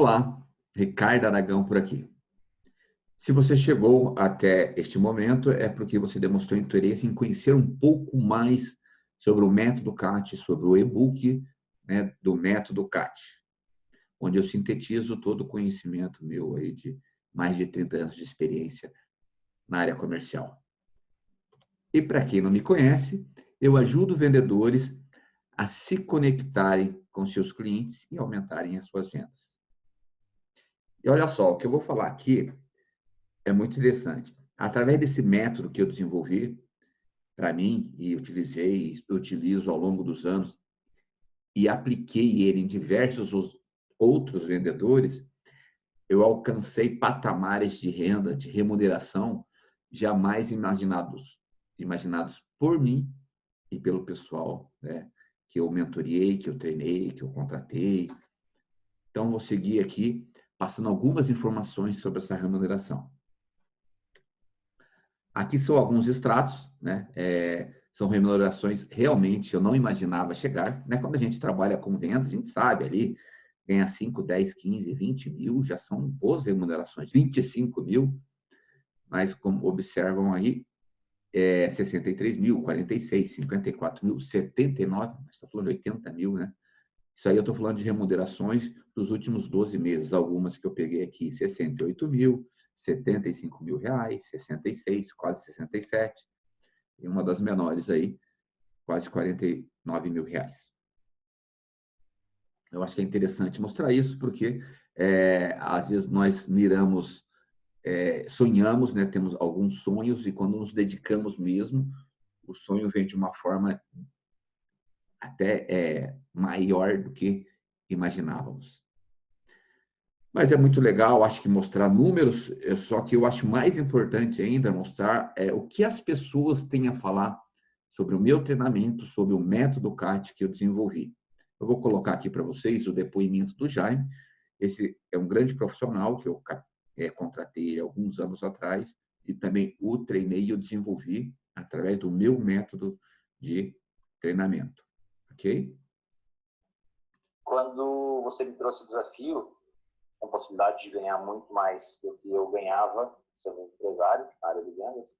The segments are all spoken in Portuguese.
Olá, Ricardo Aragão por aqui. Se você chegou até este momento, é porque você demonstrou interesse em conhecer um pouco mais sobre o método CAT, sobre o e-book, né, do método CAT, onde eu sintetizo todo o conhecimento meu aí de mais de 30 anos de experiência na área comercial. E para quem não me conhece, eu ajudo vendedores a se conectarem com seus clientes e aumentarem as suas vendas. E olha só, o que eu vou falar aqui é muito interessante. Através desse método que eu desenvolvi para mim e utilizo ao longo dos anos e apliquei ele em diversos outros vendedores, eu alcancei patamares de renda, de remuneração jamais imaginados por mim e pelo pessoal, né, que eu mentoriei, que eu treinei, que eu contratei. Então, vou seguir aqui passando algumas informações sobre essa remuneração. Aqui são alguns extratos, né? São remunerações realmente eu não imaginava chegar, né? Quando a gente trabalha com vendas, a gente sabe ali, ganha 5, 10, 15, 20 mil, já são boas remunerações, 25 mil, mas como observam aí, 63 mil, 46, 54 mil, 79, mas estou falando de 80 mil, né? Isso aí eu estou falando de remunerações dos últimos 12 meses, algumas que eu peguei aqui, 68 mil, 75 mil reais, 66, quase 67, e uma das menores aí, quase 49 mil reais. Eu acho que é interessante mostrar isso, porque às vezes nós miramos, sonhamos, né? Temos alguns sonhos, e quando nos dedicamos mesmo, o sonho vem de uma forma até maior do que imaginávamos. Mas é muito legal, acho que mostrar números, só que eu acho mais importante ainda mostrar o que as pessoas têm a falar sobre o meu treinamento, sobre o método CAT que eu desenvolvi. Eu vou colocar aqui para vocês o depoimento do Jaime. Esse é um grande profissional que eu contratei alguns anos atrás e também o treinei e eu desenvolvi através do meu método de treinamento. Ok? Quando você me trouxe o desafio, com possibilidade de ganhar muito mais do que eu ganhava sendo empresário na área de vendas,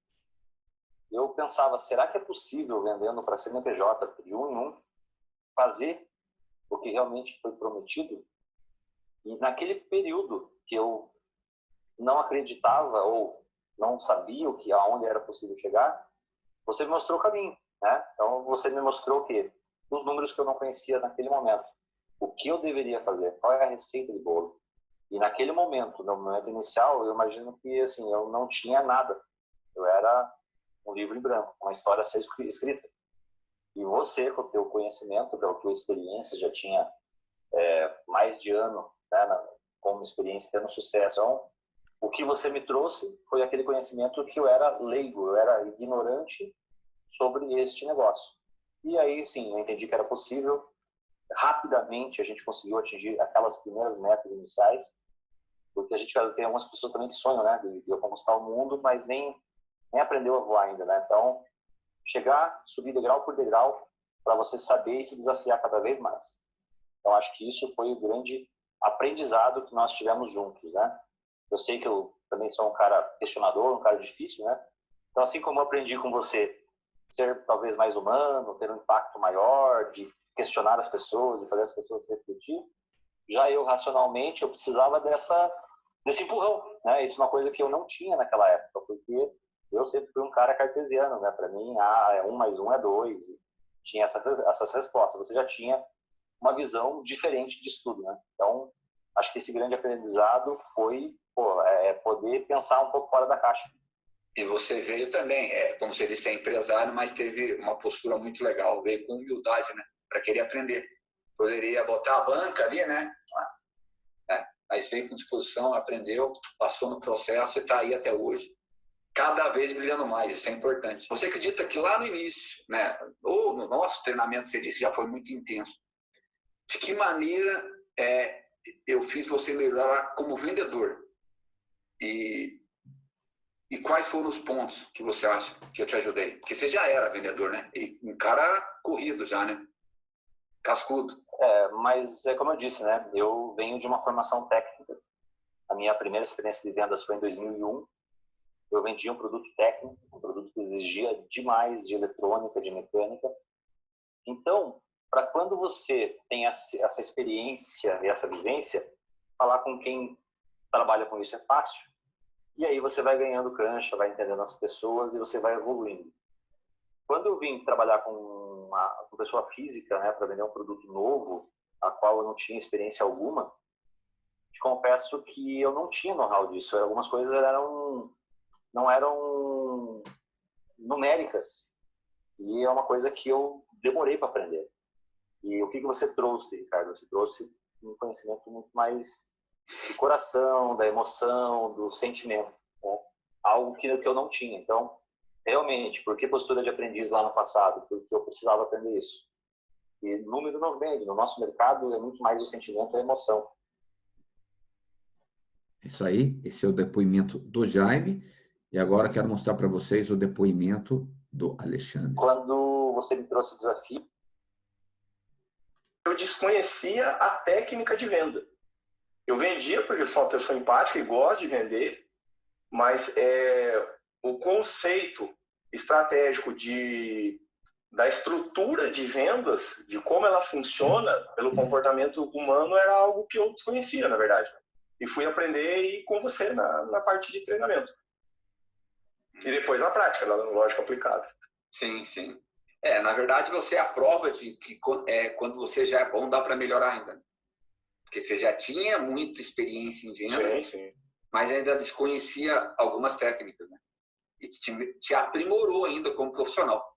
eu pensava, será que é possível, vendendo para CNPJ de um em um, fazer o que realmente foi prometido? E naquele período que eu não acreditava ou não sabia aonde era possível chegar, você me mostrou o caminho, né? Então você me mostrou o quê? Os números que eu não conhecia naquele momento. O que eu deveria fazer? Qual é a receita de bolo? E naquele momento, no momento inicial, eu imagino que assim, eu não tinha nada. Eu era um livro em branco, uma história a ser escrita. E você, com o teu conhecimento, com a tua experiência, já tinha mais de ano, né, como experiência, tendo sucesso. Então, o que você me trouxe foi aquele conhecimento que eu era leigo, eu era ignorante sobre este negócio. E aí, sim, eu entendi que era possível. Rapidamente, a gente conseguiu atingir aquelas primeiras metas iniciais, porque a gente tem algumas pessoas também que sonham, né, de conquistar o mundo, mas nem aprendeu a voar ainda, né? Então, chegar, subir degrau por degrau, para você saber e se desafiar cada vez mais. Então, acho que isso foi o grande aprendizado que nós tivemos juntos, né? Eu sei que eu também sou um cara questionador, um cara difícil, né? Então, assim como eu aprendi com você ser talvez mais humano, ter um impacto maior, de questionar as pessoas, de fazer as pessoas refletir, já eu, racionalmente, eu precisava desse empurrão, né? Isso é uma coisa que eu não tinha naquela época, porque eu sempre fui um cara cartesiano, né? Para mim, 1 mais 1 é 2. Tinha essas respostas. Você já tinha uma visão diferente disso tudo, né? Então, acho que esse grande aprendizado foi poder pensar um pouco fora da caixa. E você veio também, como você disse, é empresário, mas teve uma postura muito legal, veio com humildade, né? Para querer aprender. Poderia botar a banca ali, né? Mas veio com disposição, aprendeu, passou no processo e está aí até hoje, cada vez brilhando mais. Isso é importante. Você acredita que lá no início, né, ou no nosso treinamento, você disse, já foi muito intenso. De que maneira eu fiz você melhorar como vendedor? E quais foram os pontos que você acha que eu te ajudei? Porque você já era vendedor, né? E um cara corrido já, né? Cascudo. Mas é como eu disse, né? Eu venho de uma formação técnica. A minha primeira experiência de vendas foi em 2001. Eu vendia um produto técnico, um produto que exigia demais de eletrônica, de mecânica. Então, para quando você tem essa experiência e essa vivência, falar com quem trabalha com isso é fácil. E aí você vai ganhando cancha, vai entendendo as pessoas e você vai evoluindo. Quando eu vim trabalhar com pessoa física, né, para vender um produto novo, a qual eu não tinha experiência alguma, te confesso que eu não tinha know-how disso. Algumas coisas não eram numéricas. E é uma coisa que eu demorei para aprender. E o que você trouxe, Ricardo? Você trouxe um conhecimento muito mais do coração, da emoção, do sentimento. Né? Algo que eu não tinha. Então, realmente, por que postura de aprendiz lá no passado? Porque eu precisava aprender isso. E número não vende. No nosso mercado é muito mais o sentimento e a emoção. Isso aí, esse é o depoimento do Jaime. E agora quero mostrar para vocês o depoimento do Alexandre. Quando você me trouxe o desafio, eu desconhecia a técnica de venda. Eu vendia porque eu sou uma pessoa empática e gosto de vender, mas o conceito estratégico da estrutura de vendas, de como ela funciona pelo comportamento humano, era algo que eu desconhecia, na verdade. E fui aprender aí com você na parte de treinamento. E depois na prática, na lógica aplicada. Sim, sim. Na verdade, você é a prova de que quando você já é bom, dá para melhorar ainda. Porque você já tinha muita experiência em vendas, sim. Mas ainda desconhecia algumas técnicas, né? E te aprimorou ainda como profissional.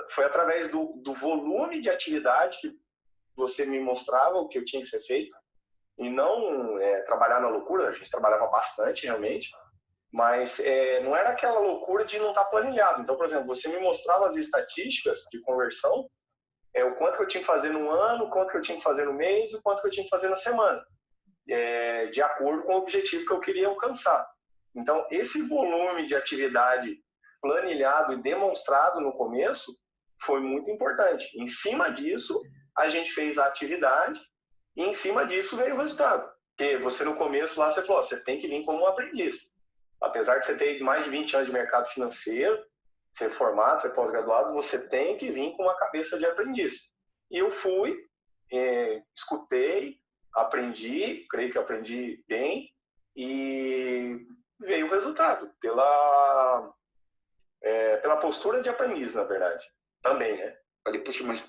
Foi através do volume de atividade que você me mostrava o que eu tinha que ser feito. E não trabalhar na loucura, a gente trabalhava bastante realmente, mas não era aquela loucura de não estar planilhado. Então, por exemplo, você me mostrava as estatísticas de conversão, o quanto que eu tinha que fazer no ano, o quanto que eu tinha que fazer no mês, o quanto que eu tinha que fazer na semana, de acordo com o objetivo que eu queria alcançar. Então, esse volume de atividade planilhado e demonstrado no começo foi muito importante. Em cima disso, a gente fez a atividade e em cima disso veio o resultado. Porque você no começo lá, você falou, você tem que vir como um aprendiz. Apesar de você ter mais de 20 anos de mercado financeiro, ser formado, ser pós-graduado, você tem que vir com uma cabeça de aprendiz. E eu fui, escutei, aprendi, creio que aprendi bem, e veio o resultado, pela postura de aprendiz, na verdade. Também, né? Falei, puxa, mas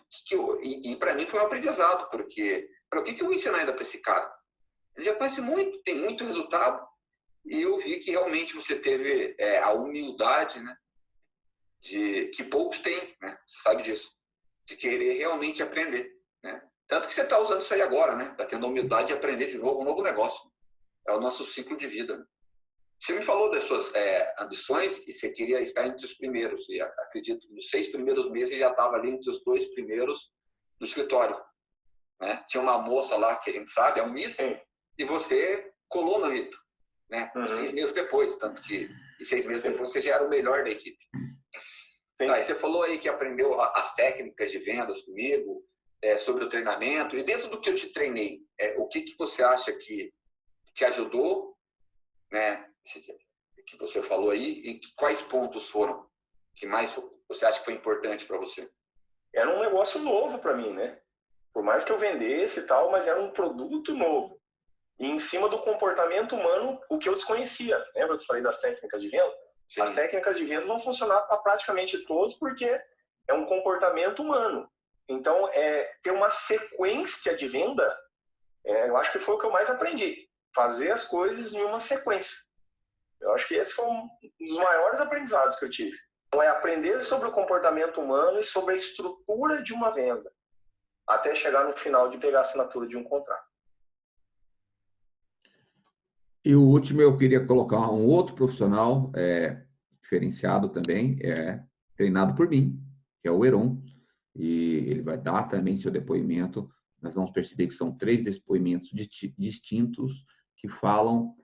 e para mim foi um aprendizado, porque para o que eu vou ensinar ainda para esse cara? Ele já conhece muito, tem muito resultado, e eu vi que realmente você teve a humildade, né? Que poucos têm, né? Você sabe disso, de querer realmente aprender, né? Tanto que você está usando isso aí agora, né? Está tendo a humildade de aprender de novo um novo negócio. É o nosso ciclo de vida. Né? Você me falou das suas ambições e você queria estar entre os primeiros. E acredito que nos 6 primeiros meses já estava ali entre os 2 primeiros no escritório. Né? Tinha uma moça lá que a gente sabe, é um mito, e você colou no mito. Né? 6 meses depois, tanto que 6 meses depois você já era o melhor da equipe. Aí você falou aí que aprendeu as técnicas de vendas comigo, sobre o treinamento, e dentro do que eu te treinei, o que você acha que te ajudou, né? Que você falou aí, e quais pontos foram que mais você acha que foi importante para você? Era um negócio novo para mim, né? Por mais que eu vendesse e tal, mas era um produto novo. E em cima do comportamento humano, o que eu desconhecia. Lembra que eu falei das técnicas de venda? Sim. As técnicas de venda vão funcionar para praticamente todos, porque é um comportamento humano. Então, ter uma sequência de venda, eu acho que foi o que eu mais aprendi. Fazer as coisas em uma sequência. Eu acho que esse foi um dos maiores aprendizados que eu tive. Então, é aprender sobre o comportamento humano e sobre a estrutura de uma venda, até chegar no final de pegar a assinatura de um contrato. E o último, eu queria colocar um outro profissional diferenciado também, treinado por mim, que é o Heron, e ele vai dar também seu depoimento. Nós vamos perceber que são 3 depoimentos distintos que falam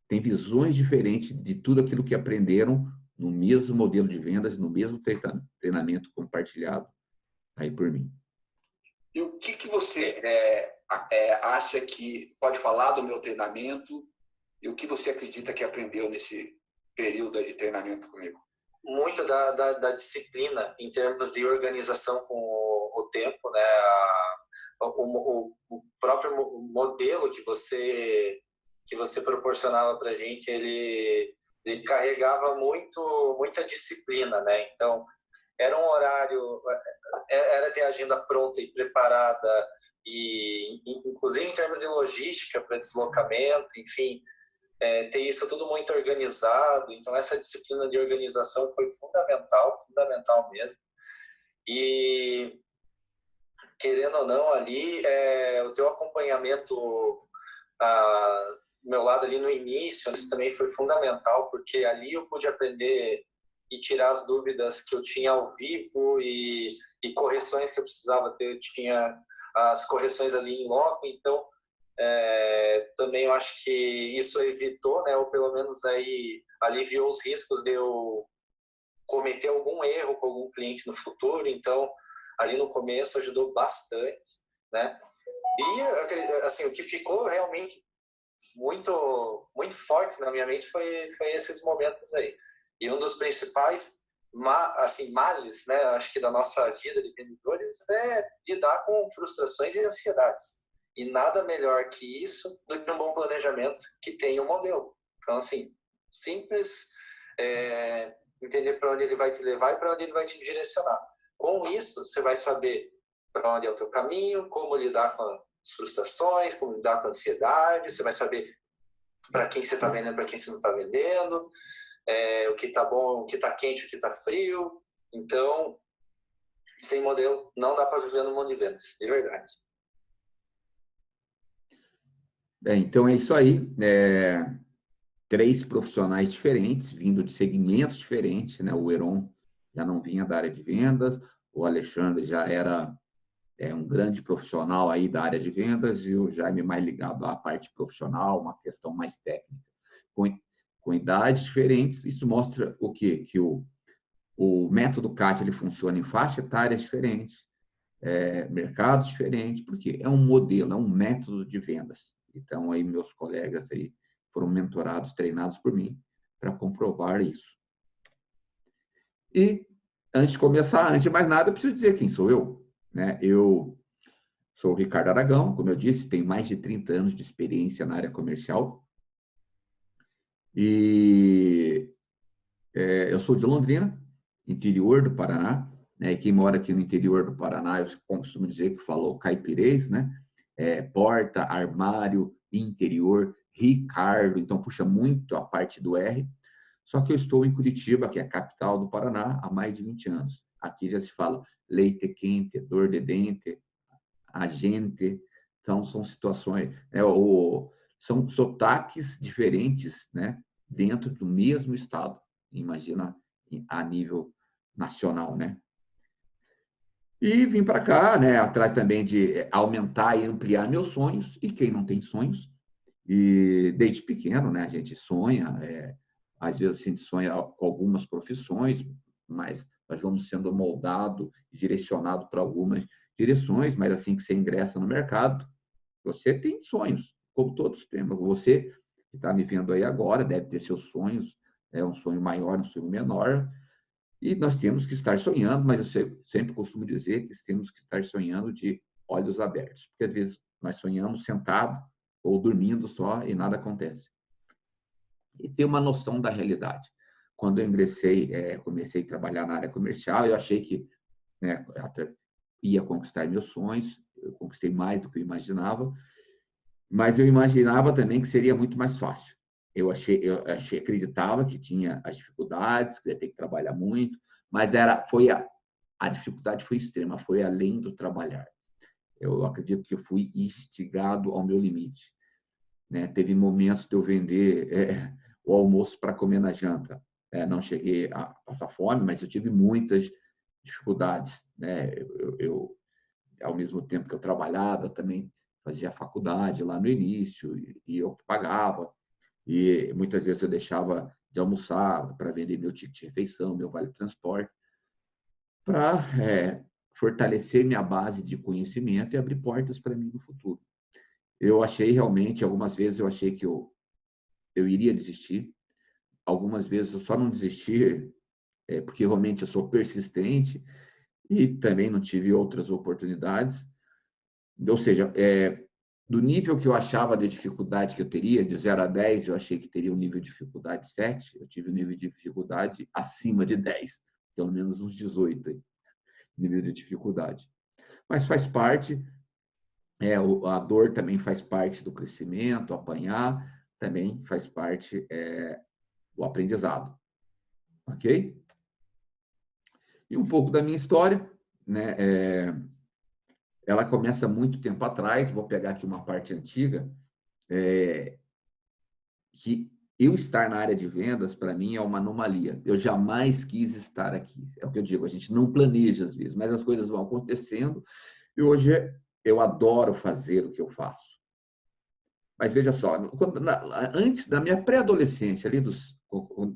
tem visões diferentes de tudo aquilo que aprenderam no mesmo modelo de vendas, no mesmo treinamento compartilhado aí por mim. E o que você acha que pode falar do meu treinamento e o que você acredita que aprendeu nesse período de treinamento comigo? Muito da disciplina em termos de organização com o tempo, né? O próprio modelo que você proporcionava para a gente, ele carregava muita disciplina, né? Então, era um horário, era ter a agenda pronta e preparada, e inclusive em termos de logística para deslocamento, enfim, ter isso tudo muito organizado. Então, essa disciplina de organização foi fundamental mesmo. E, querendo ou não, ali, o teu acompanhamento, do meu lado ali no início, isso também foi fundamental, porque ali eu pude aprender e tirar as dúvidas que eu tinha ao vivo e correções que eu precisava ter. Eu tinha as correções ali em loco, então também eu acho que isso evitou, né, ou pelo menos aí aliviou os riscos de eu cometer algum erro com algum cliente no futuro. Então, ali no começo ajudou bastante, né? E assim, o que ficou realmente muito forte na minha mente foi esses momentos aí. E um dos principais males, né, acho que da nossa vida de vendedores, é lidar com frustrações e ansiedades. E nada melhor que isso do que um bom planejamento que tenha um modelo. Então, assim, simples, entender para onde ele vai te levar e para onde ele vai te direcionar. Com isso, você vai saber para onde é o teu caminho, como lidar com as frustrações, como lidar com a ansiedade, você vai saber para quem você está vendendo, para quem você não está vendendo, o que está bom, o que está quente, o que está frio. Então, sem modelo, não dá para viver no mundo de vendas, de verdade. Bem, então é isso aí. 3 profissionais diferentes, vindo de segmentos diferentes, né? O Heron já não vinha da área de vendas, o Alexandre já era um grande profissional aí da área de vendas e o Jaime mais ligado à parte profissional, uma questão mais técnica. Com idades diferentes, isso mostra o quê? Que o método CAT ele funciona em faixa etárias diferentes, mercados diferentes, porque é um modelo, é um método de vendas. Então, aí meus colegas aí foram mentorados, treinados por mim para comprovar isso. E, antes de começar, antes de mais nada, eu preciso dizer quem sou eu, né? Eu sou o Ricardo Aragão, como eu disse, tenho mais de 30 anos de experiência na área comercial. E eu sou de Londrina, interior do Paraná, né? E quem mora aqui no interior do Paraná, eu costumo dizer que falou caipirês, né? Porta, armário, interior, Ricardo, então puxa muito a parte do R. Só que eu estou em Curitiba, que é a capital do Paraná, há mais de 20 anos. Aqui já se fala leite quente, dor de dente, agente. Então, são situações, são sotaques diferentes, né, dentro do mesmo estado. Imagina a nível nacional, né? E vim para cá, né, atrás também de aumentar e ampliar meus sonhos. E quem não tem sonhos? E desde pequeno, né, a gente sonha, às vezes a gente sonha com algumas profissões, mas nós vamos sendo moldado e direcionado para algumas direções, mas assim que você ingressa no mercado, você tem sonhos, como todos temos. Você que está me vendo aí agora deve ter seus sonhos, um sonho maior, um sonho menor, e nós temos que estar sonhando, mas eu sempre costumo dizer que temos que estar sonhando de olhos abertos, porque às vezes nós sonhamos sentado ou dormindo só e nada acontece. E ter uma noção da realidade. Quando eu comecei a trabalhar na área comercial, eu achei que, né, ia conquistar meus sonhos, eu conquistei mais do que eu imaginava, mas eu imaginava também que seria muito mais fácil. Eu acreditava que tinha as dificuldades, que ia ter que trabalhar muito, mas a dificuldade foi extrema, foi além do trabalhar. Eu acredito que eu fui instigado ao meu limite, né? Teve momentos de eu vender o almoço para comer na janta. Não cheguei a passar fome, mas eu tive muitas dificuldades, né? Ao mesmo tempo que eu trabalhava, eu também fazia faculdade lá no início e eu pagava. E muitas vezes eu deixava de almoçar para vender meu ticket de refeição, meu vale transporte, para fortalecer minha base de conhecimento e abrir portas para mim no futuro. Eu achei realmente, algumas vezes eu achei que eu iria desistir. Algumas vezes eu só não desisti porque realmente eu sou persistente e também não tive outras oportunidades. Ou seja, do nível que eu achava de dificuldade que eu teria, de 0 a 10, eu achei que teria um nível de dificuldade 7, eu tive um nível de dificuldade acima de 10, pelo menos uns 18 nível de dificuldade. Mas faz parte, a dor também faz parte do crescimento, apanhar também faz parte do aprendizado, ok? E um pouco da minha história, né? Ela começa muito tempo atrás, vou pegar aqui uma parte antiga, que eu estar na área de vendas, para mim, é uma anomalia. Eu jamais quis estar aqui. É o que eu digo, a gente não planeja às vezes, mas as coisas vão acontecendo e hoje eu adoro fazer o que eu faço. Mas veja só, antes da minha pré-adolescência,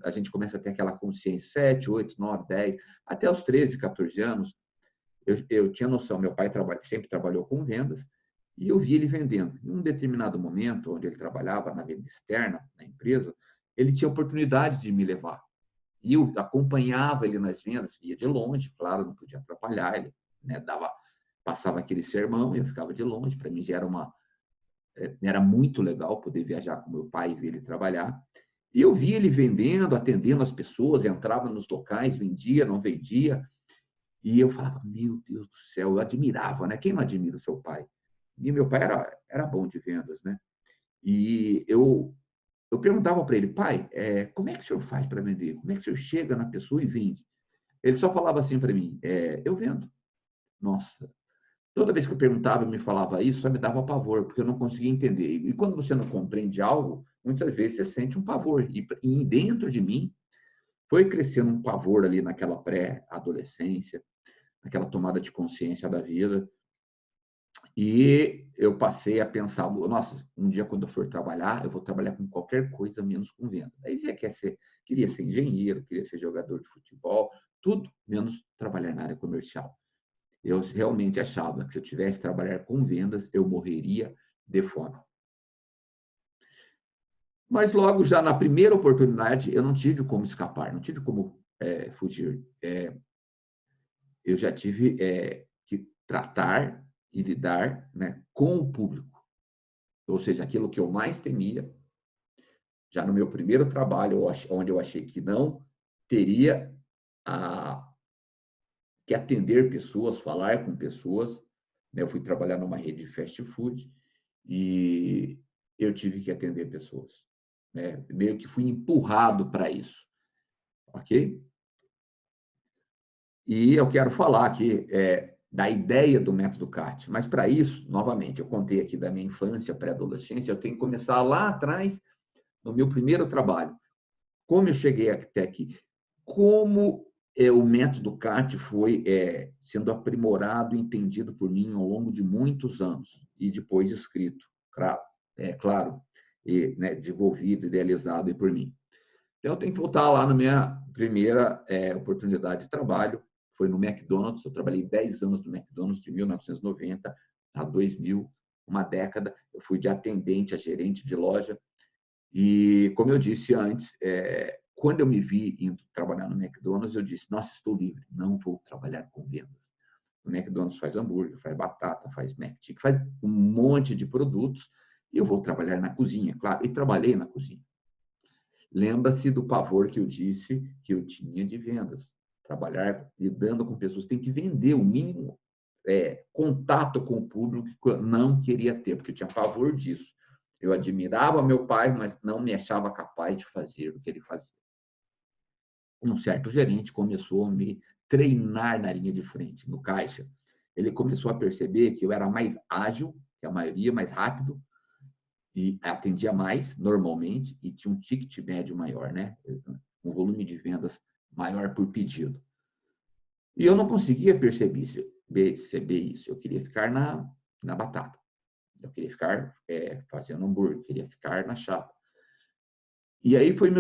a gente começa a ter aquela consciência, 7, 8, 9, 10, até os 13, 14 anos, eu tinha noção, meu pai sempre trabalhou com vendas, e eu vi ele vendendo. Em um determinado momento, onde ele trabalhava na venda externa, na empresa, ele tinha oportunidade de me levar. E eu acompanhava ele nas vendas, ia de longe, claro, não podia atrapalhar, ele, né, passava aquele sermão e eu ficava de longe. Para mim já era muito legal poder viajar com meu pai e ver ele trabalhar. E eu via ele vendendo, atendendo as pessoas, entrava nos locais, vendia, não vendia. E eu falava, meu Deus do céu, eu admirava, né? Quem não admira o seu pai? E meu pai era bom de vendas, né? E eu perguntava para ele, pai, como é que o senhor faz para vender? Como é que o senhor chega na pessoa e vende? Ele só falava assim para mim, eu vendo. Nossa, toda vez que eu perguntava e me falava isso, só me dava pavor, porque eu não conseguia entender. E quando você não compreende algo, muitas vezes você sente um pavor. E dentro de mim, foi crescendo um pavor ali naquela pré-adolescência, naquela tomada de consciência da vida. E eu passei a pensar, nossa, um dia quando eu for trabalhar, eu vou trabalhar com qualquer coisa menos com venda. Aí você queria ser engenheiro, queria ser jogador de futebol, tudo menos trabalhar na área comercial. Eu realmente achava que se eu tivesse que trabalhar com vendas, eu morreria de fome. Mas logo já na primeira oportunidade, eu não tive como escapar, não tive como fugir. Eu já tive que tratar e lidar, né, com o público. Ou seja, aquilo que eu mais temia, já no meu primeiro trabalho, onde eu achei que não teria que atender pessoas, falar com pessoas, né? Eu fui trabalhar numa rede de fast food e eu tive que atender pessoas, né? Meio que fui empurrado para isso, ok? E eu quero falar aqui da ideia do método CAT, mas para isso, novamente, eu contei aqui da minha infância, pré-adolescência, eu tenho que começar lá atrás, no meu primeiro trabalho. Como eu cheguei até aqui? Como o método CAT foi sendo aprimorado e entendido por mim ao longo de muitos anos, e depois escrito, claro, e, né, desenvolvido, idealizado por mim. Então, eu tenho que voltar lá na minha primeira oportunidade de trabalho, foi no McDonald's. Eu trabalhei 10 anos no McDonald's, de 1990 a 2000, uma década. Eu fui de atendente a gerente de loja. E, como eu disse antes, quando eu me vi indo trabalhar no McDonald's, eu disse, nossa, estou livre, não vou trabalhar com vendas. O McDonald's faz hambúrguer, faz batata, faz McChicken, faz um monte de produtos, e eu vou trabalhar na cozinha, claro. E trabalhei na cozinha. Lembra-se do pavor que eu disse que eu tinha de vendas. Trabalhar lidando com pessoas, tem que vender o mínimo contato com o público que eu não queria ter, porque eu tinha pavor disso. Eu admirava meu pai, mas não me achava capaz de fazer o que ele fazia. Um certo gerente começou a me treinar na linha de frente, no caixa. Ele começou a perceber que eu era mais ágil que a maioria, mais rápido, e atendia mais normalmente e tinha um ticket médio maior, né? Um volume de vendas maior por pedido. E eu não conseguia perceber isso. Eu queria ficar na batata. Eu queria ficar fazendo hambúrguer, eu queria ficar na chapa. E aí foi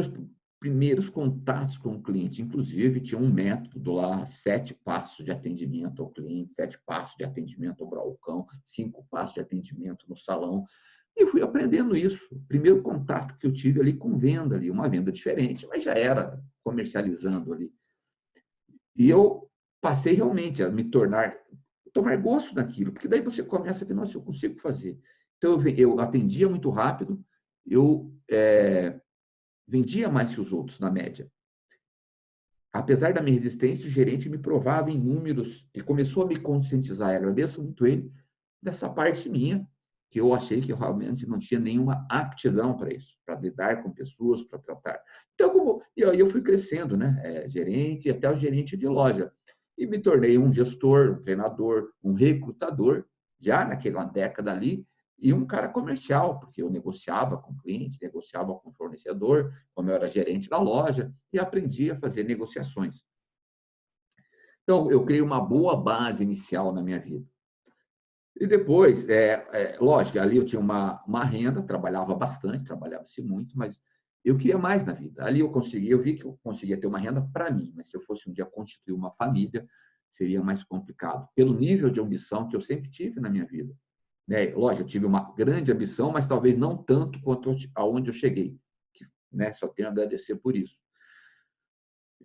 primeiros contatos com o cliente. Inclusive, tinha um método lá, 7 passos de atendimento ao cliente, 7 passos de atendimento ao balcão, 5 passos de atendimento no salão. E fui aprendendo isso. O primeiro contato que eu tive ali com venda, ali, uma venda diferente, mas já era comercializando ali. E eu passei realmente a me tomar gosto daquilo, porque daí você começa a ver, nossa, eu consigo fazer. Então, eu atendia muito rápido, eu vendia mais que os outros, na média. Apesar da minha resistência, o gerente me provava em números e começou a me conscientizar. Eu agradeço muito ele dessa parte minha, que eu achei que eu realmente não tinha nenhuma aptidão para isso, para lidar com pessoas, para tratar. Então, e aí eu fui crescendo, né? Gerente, até o gerente de loja. E me tornei um gestor, um treinador, um recrutador, já naquela década ali, e um cara comercial, porque eu negociava com o cliente, negociava com o fornecedor, como eu era gerente da loja, e aprendi a fazer negociações. Então, eu criei uma boa base inicial na minha vida. E depois, lógico, ali eu tinha uma renda, trabalhava bastante, trabalhava-se muito, mas eu queria mais na vida. Ali eu vi que eu conseguia ter uma renda para mim, mas se eu fosse um dia constituir uma família, seria mais complicado, pelo nível de ambição que eu sempre tive na minha vida. Lógico, eu tive uma grande ambição, mas talvez não tanto quanto aonde eu cheguei. Só tenho a agradecer por isso.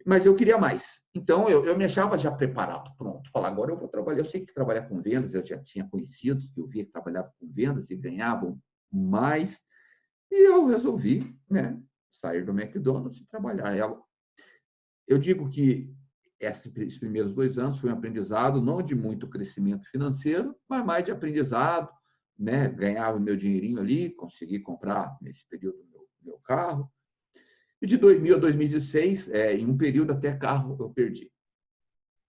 Mas eu queria mais. Então, eu me achava já preparado, pronto. Falar, agora eu vou trabalhar. Eu sei que trabalhar com vendas, eu já tinha conhecidos que eu via que trabalhavam com vendas e ganhavam mais. E eu resolvi sair do McDonald's e trabalhar. Eu digo que esses primeiros 2 anos foi um aprendizado, não de muito crescimento financeiro, mas mais de aprendizado. Ganhava meu dinheirinho ali, consegui comprar, nesse período, meu carro. E de 2000 a 2016, em um período até carro eu perdi,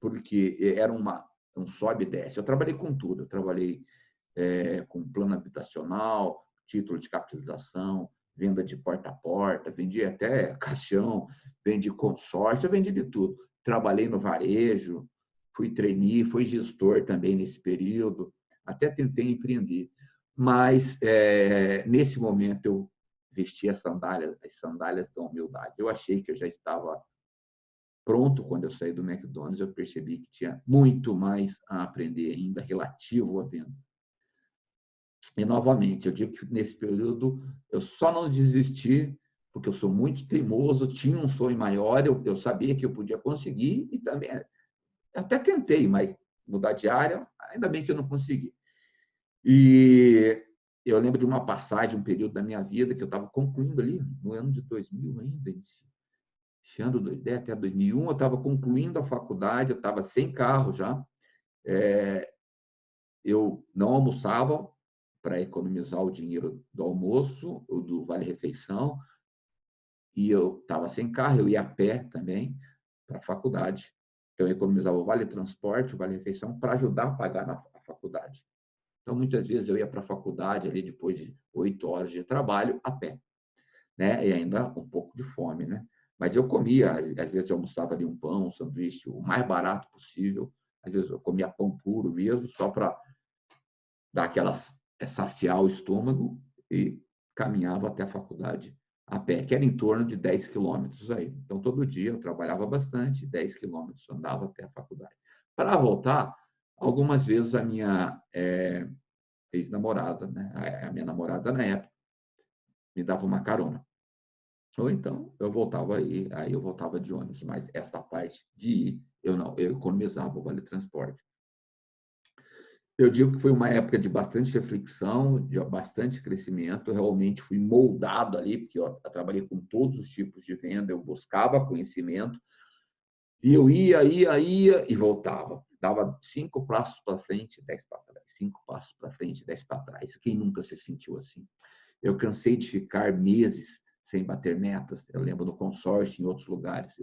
porque era um sobe e desce. Eu trabalhei com tudo, eu trabalhei com plano habitacional, título de capitalização, venda de porta a porta, vendi até caixão, vendi consórcio, eu vendi de tudo. Trabalhei no varejo, fui trainee, fui gestor também nesse período, até tentei empreender. Mas, nesse momento, eu vesti as sandálias da humildade. Eu achei que eu já estava pronto quando eu saí do McDonald's, eu percebi que tinha muito mais a aprender ainda relativo à venda. E, novamente, eu digo que nesse período eu só não desisti porque eu sou muito teimoso, tinha um sonho maior, eu sabia que eu podia conseguir e também até tentei, mas mudar de área, ainda bem que eu não consegui. E eu lembro de uma passagem, um período da minha vida que eu estava concluindo ali, no ano de 2000 ainda, iniciando até 2001, eu estava concluindo a faculdade, eu estava sem carro já, eu não almoçava para economizar o dinheiro do almoço, ou do vale-refeição, e eu estava sem carro, eu ia a pé também para a faculdade. Então, eu economizava o vale-transporte, o vale-refeição, para ajudar a pagar a faculdade. Então, muitas vezes eu ia para a faculdade ali depois de 8 horas de trabalho a pé, e ainda um pouco de fome, Mas eu comia, às vezes eu almoçava ali um pão, um sanduíche, o mais barato possível. Às vezes eu comia pão puro mesmo, só para dar saciar o estômago e caminhava até a faculdade a pé, que era em torno de 10 quilômetros aí. Então, todo dia eu trabalhava bastante, 10 quilômetros, andava até a faculdade. Para voltar, algumas vezes a minha ex-namorada, a minha namorada na época, me dava uma carona. Ou então eu voltava aí eu voltava de ônibus, mas essa parte de ir, eu economizava o vale-transporte. Eu digo que foi uma época de bastante reflexão, de bastante crescimento. Eu realmente fui moldado ali, porque eu trabalhei com todos os tipos de venda, eu buscava conhecimento, e eu ia e voltava. Dava 5 passos para frente, 10 para trás. 5 passos para frente, 10 para trás. Quem nunca se sentiu assim? Eu cansei de ficar meses sem bater metas. Eu lembro no consórcio, em outros lugares,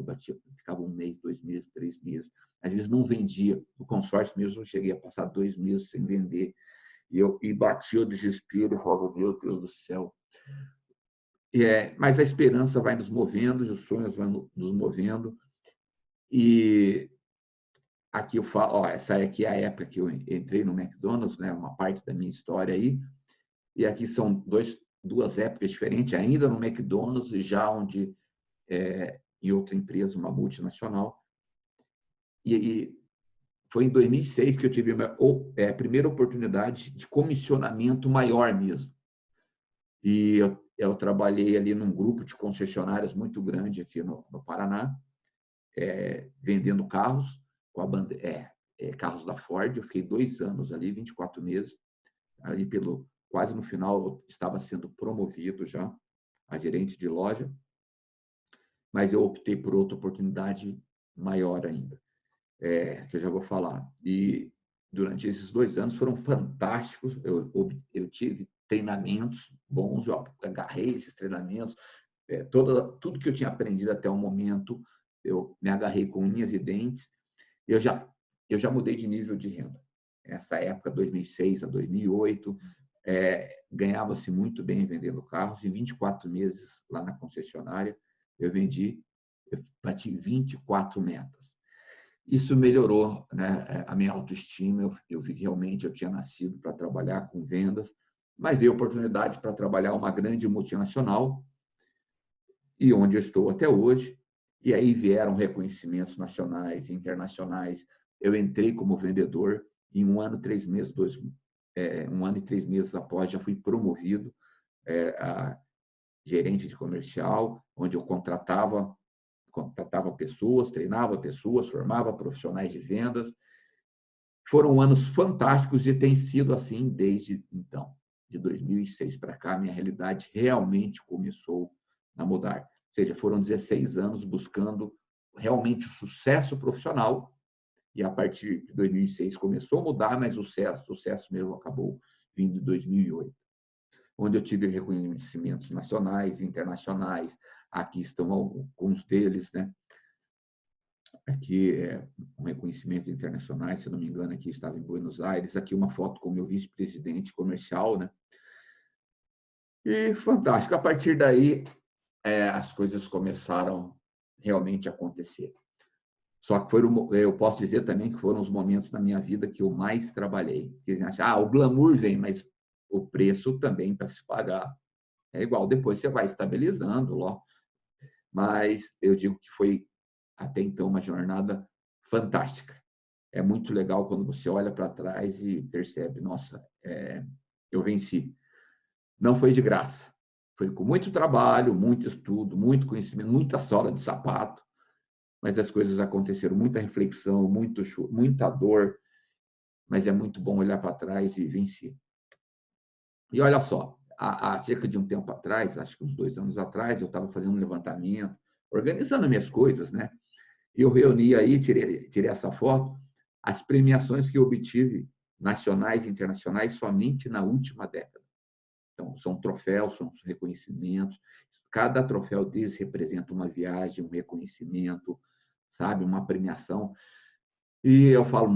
ficava 1 mês, 2 meses, 3 meses. Às vezes não vendia. No consórcio mesmo, eu cheguei a passar 2 meses sem vender. E batia o desespero e falava, meu Deus do céu. Mas a esperança vai nos movendo, os sonhos vão nos movendo. E aqui eu falo, essa aqui é a época que eu entrei no McDonald's, uma parte da minha história aí. E aqui são duas épocas diferentes, ainda no McDonald's, e já onde em outra empresa, uma multinacional. E foi em 2006 que eu tive a primeira oportunidade de comissionamento maior mesmo. E eu trabalhei ali num grupo de concessionárias muito grande aqui no Paraná, vendendo carros, com a carros da Ford. Eu fiquei 2 anos ali, 24 meses. Ali quase no final, eu estava sendo promovido já a gerente de loja, mas eu optei por outra oportunidade maior ainda, que eu já vou falar. E durante esses 2 anos foram fantásticos. Eu tive treinamentos bons, eu agarrei esses treinamentos, tudo que eu tinha aprendido até o momento, eu me agarrei com unhas e dentes. Eu já mudei de nível de renda. Essa época, 2006 a 2008, ganhava-se muito bem vendendo carros. Em 24 meses lá na concessionária, eu bati 24 metas. Isso melhorou, né, a minha autoestima. Eu vi que realmente eu tinha nascido para trabalhar com vendas, mas dei oportunidade para trabalhar uma grande multinacional, e onde eu estou até hoje. E aí vieram reconhecimentos nacionais e internacionais. Eu entrei como vendedor, em 1 ano e 3 meses, 1 ano e 3 meses após, já fui promovido a gerente de comercial, onde eu contratava pessoas, treinava pessoas, formava profissionais de vendas. Foram anos fantásticos e tem sido assim desde então. De 2006 para cá, minha realidade realmente começou a mudar. Ou seja, foram 16 anos buscando realmente o sucesso profissional, e a partir de 2006 começou a mudar, mas o sucesso mesmo acabou vindo em 2008, onde eu tive reconhecimentos nacionais e internacionais. Aqui estão alguns deles, né? Aqui um reconhecimento internacional, se não me engano, aqui estava em Buenos Aires. Aqui uma foto com o meu vice-presidente comercial, né? E fantástico. A partir daí, as coisas começaram realmente a acontecer. Só que eu posso dizer também que foram os momentos da minha vida que eu mais trabalhei. Porque eles acham, o glamour vem, mas o preço também para se pagar é igual. Depois você vai estabilizando, mas eu digo que foi até então uma jornada fantástica. É muito legal quando você olha para trás e percebe, nossa, eu venci. Não foi de graça. Foi com muito trabalho, muito estudo, muito conhecimento, muita sola de sapato, mas as coisas aconteceram, muita reflexão, muita dor, mas é muito bom olhar para trás e vencer. E olha só, há cerca de um tempo atrás, acho que uns 2 anos atrás, eu estava fazendo um levantamento, organizando minhas coisas, né? E eu reuni aí, tirei essa foto, as premiações que eu obtive, nacionais e internacionais, somente na última década. Então, são troféus, são reconhecimentos. Cada troféu deles representa uma viagem, um reconhecimento, sabe? Uma premiação. E eu falo,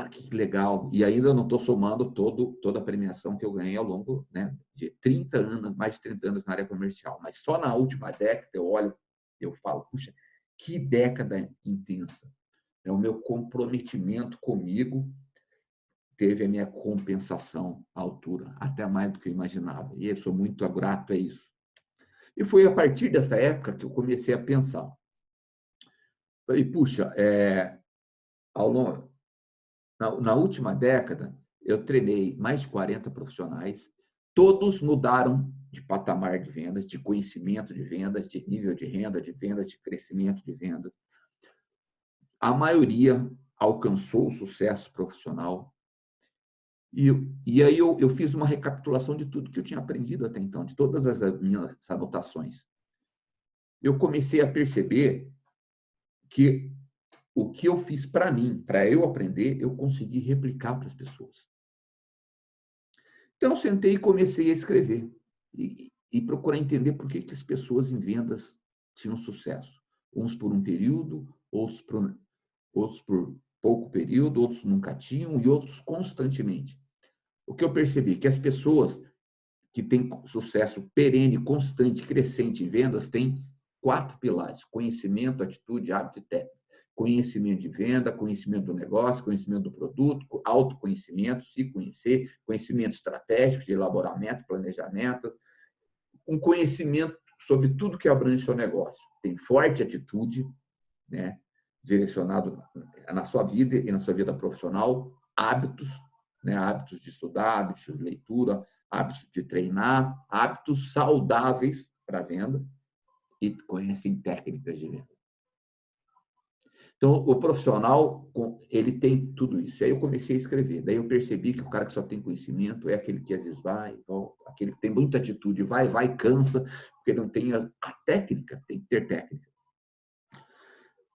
que legal. E ainda eu não estou somando toda a premiação que eu ganhei ao longo, né, de 30 anos, mais de 30 anos na área comercial. Mas só na última década eu olho, eu falo, puxa, que década intensa. O meu comprometimento comigo teve a minha compensação à altura, até mais do que eu imaginava. E eu sou muito grato a isso. E foi a partir dessa época que eu comecei a pensar. Falei, puxa, na última década, eu treinei mais de 40 profissionais, todos mudaram de patamar de vendas, de conhecimento de vendas, de nível de renda, de vendas, de crescimento de vendas. A maioria alcançou o sucesso profissional. E aí eu fiz uma recapitulação de tudo que eu tinha aprendido até então, de todas as minhas anotações. Eu comecei a perceber que o que eu fiz para mim, para eu aprender, eu consegui replicar para as pessoas. Então, eu sentei e comecei a escrever e procurar entender por que as pessoas em vendas tinham sucesso. Uns por um período, outros por pouco período, outros nunca tinham e outros constantemente. O que eu percebi? Que as pessoas que têm sucesso perene, constante, crescente em vendas têm 4 pilares: conhecimento, atitude, hábito e técnica. Conhecimento de venda, conhecimento do negócio, conhecimento do produto, autoconhecimento, se conhecer, conhecimento estratégico de elaboramento, planejamento, um conhecimento sobre tudo que abrange seu negócio. Tem forte atitude, né, direcionado na sua vida e na sua vida profissional, hábitos, né, hábitos de estudar, hábitos de leitura, hábitos de treinar, hábitos saudáveis para venda e conhecem técnicas de venda. Então, o profissional, ele tem tudo isso. Aí eu comecei a escrever. Daí eu percebi que o cara que só tem conhecimento é aquele que às vezes vai, volta, aquele que tem muita atitude, vai, cansa, porque não tem a técnica, tem que ter técnica.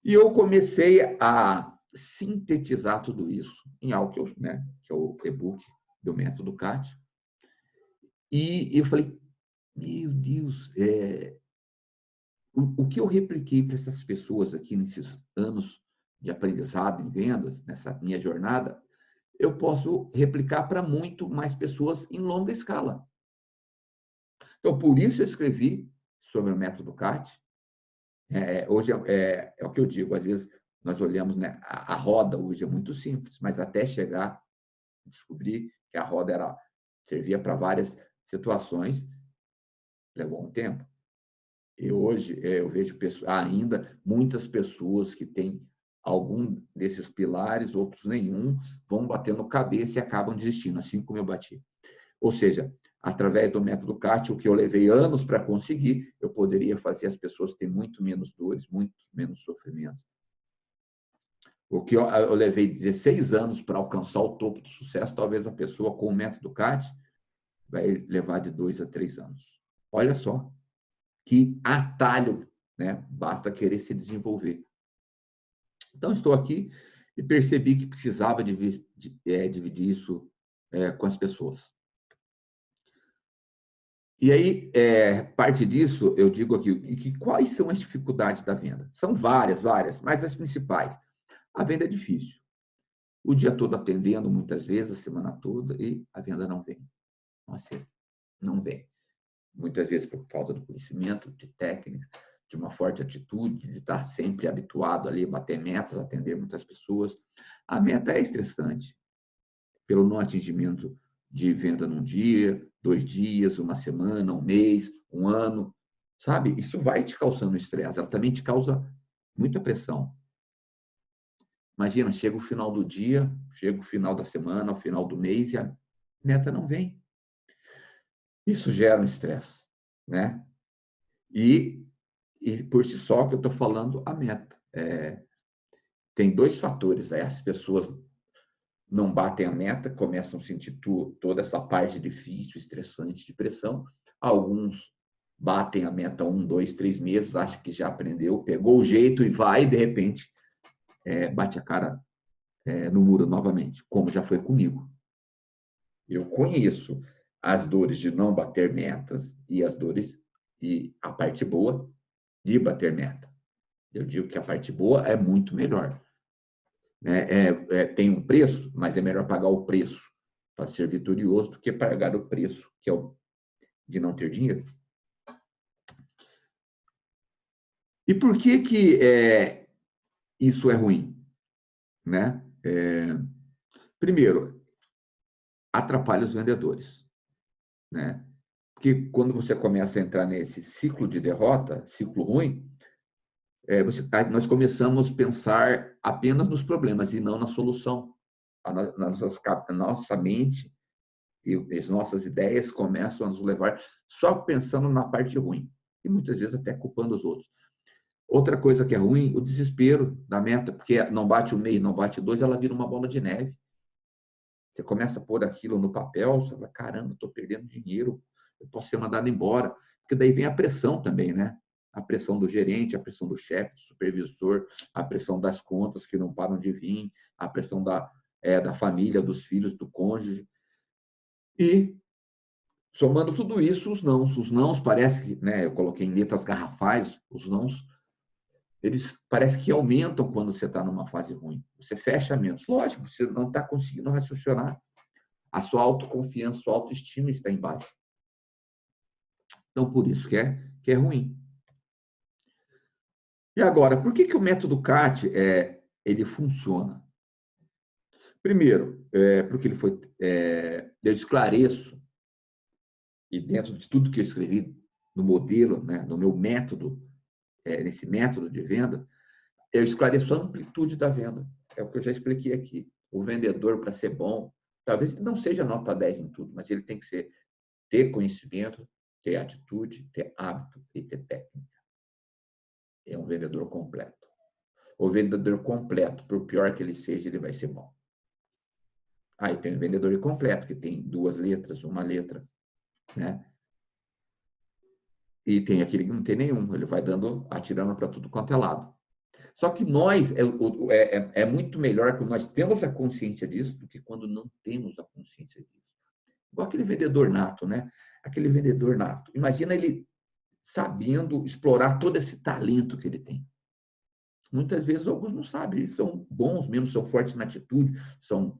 E eu comecei a sintetizar tudo isso em algo que é o e-book do Método CAT. E eu falei, meu Deus, o que eu repliquei para essas pessoas aqui nesses anos de aprendizado em vendas, nessa minha jornada, eu posso replicar para muito mais pessoas em longa escala. Então, por isso eu escrevi sobre o Método CAT. Hoje é o que eu digo, às vezes nós olhamos, né, a roda hoje é muito simples, mas até chegar, descobrir que a roda servia para várias situações, levou um tempo. E hoje eu vejo ainda muitas pessoas que têm algum desses pilares, outros nenhum, vão batendo cabeça e acabam desistindo, assim como eu bati. Ou seja, através do Método CAT, o que eu levei anos para conseguir, eu poderia fazer as pessoas terem muito menos dores, muito menos sofrimentos. O que eu levei 16 anos para alcançar o topo do sucesso, talvez a pessoa com o Método CAT vai levar de 2 a 3 anos. Olha só. Que atalho, né? Basta querer se desenvolver. Então, estou aqui e percebi que precisava dividir isso com as pessoas. E aí, parte disso, eu digo aqui, que quais são as dificuldades da venda? São várias, mas as principais. A venda é difícil. O dia todo atendendo, muitas vezes, a semana toda, e a venda não vem. Nossa, não vem. Muitas vezes por falta de conhecimento, de técnica, de uma forte atitude, de estar sempre habituado ali a bater metas, atender muitas pessoas. A meta é estressante, pelo não atingimento de venda num dia, 2 dias, uma semana, um mês, um ano, sabe? Isso vai te causando estresse, ela também te causa muita pressão. Imagina, chega o final do dia, chega o final da semana, o final do mês e a meta não vem. Isso gera um estresse, né? E por si só que eu estou falando a meta. Tem 2 fatores. As pessoas não batem a meta, começam a sentir toda essa parte difícil, estressante, de pressão. Alguns batem a meta 1, 2, 3 meses, acham que já aprendeu, pegou o jeito e vai, e de repente bate a cara no muro novamente, como já foi comigo. Eu conheço as dores de não bater metas e as dores e a parte boa de bater meta. Eu digo que a parte boa é muito melhor. Tem um preço, mas é melhor pagar o preço para ser vitorioso do que pagar o preço, que é o de não ter dinheiro. E por que isso é ruim? Né? Primeiro, atrapalha os vendedores. Né? Porque quando você começa a entrar nesse ciclo de derrota, ciclo ruim, nós começamos a pensar apenas nos problemas e não na solução. A nossa mente e as nossas ideias começam a nos levar só pensando na parte ruim. E muitas vezes até culpando os outros. Outra coisa que é ruim, o desespero da meta, porque não bate o mês, não bate 2, ela vira uma bola de neve. Você começa a pôr aquilo no papel, você fala, caramba, estou perdendo dinheiro, eu posso ser mandado embora. Porque daí vem a pressão também, né? A pressão do gerente, a pressão do chefe, do supervisor, a pressão das contas que não param de vir, a pressão da família, dos filhos, do cônjuge. E, somando tudo isso, os nãos parece que, né, eu coloquei em letras garrafais, os nãos, eles parece que aumentam quando você está numa fase ruim. Você fecha menos. Lógico, você não está conseguindo raciocinar. A sua autoconfiança, sua autoestima está embaixo. Então, por isso que é ruim. E agora, por que o método CAT ele funciona? Primeiro, porque ele foi, eu esclareço, e dentro de tudo que eu escrevi, no modelo, né, no meu método, nesse método de venda, eu esclareço a amplitude da venda. É o que eu já expliquei aqui. O vendedor, para ser bom, talvez ele não seja nota 10 em tudo, mas ele tem que ter conhecimento, ter atitude, ter hábito e ter técnica. É um vendedor completo. O vendedor completo, por pior que ele seja, ele vai ser bom. Aí tem o vendedor incompleto, que tem 2 letras, 1 letra, né? E tem aquele que não tem nenhum, ele vai atirando para tudo quanto é lado. Só que nós, é muito melhor quando nós temos a consciência disso do que quando não temos a consciência disso. Igual aquele vendedor nato, né? Aquele vendedor nato. Imagina ele sabendo explorar todo esse talento que ele tem. Muitas vezes alguns não sabem, eles são bons mesmo, são fortes na atitude, são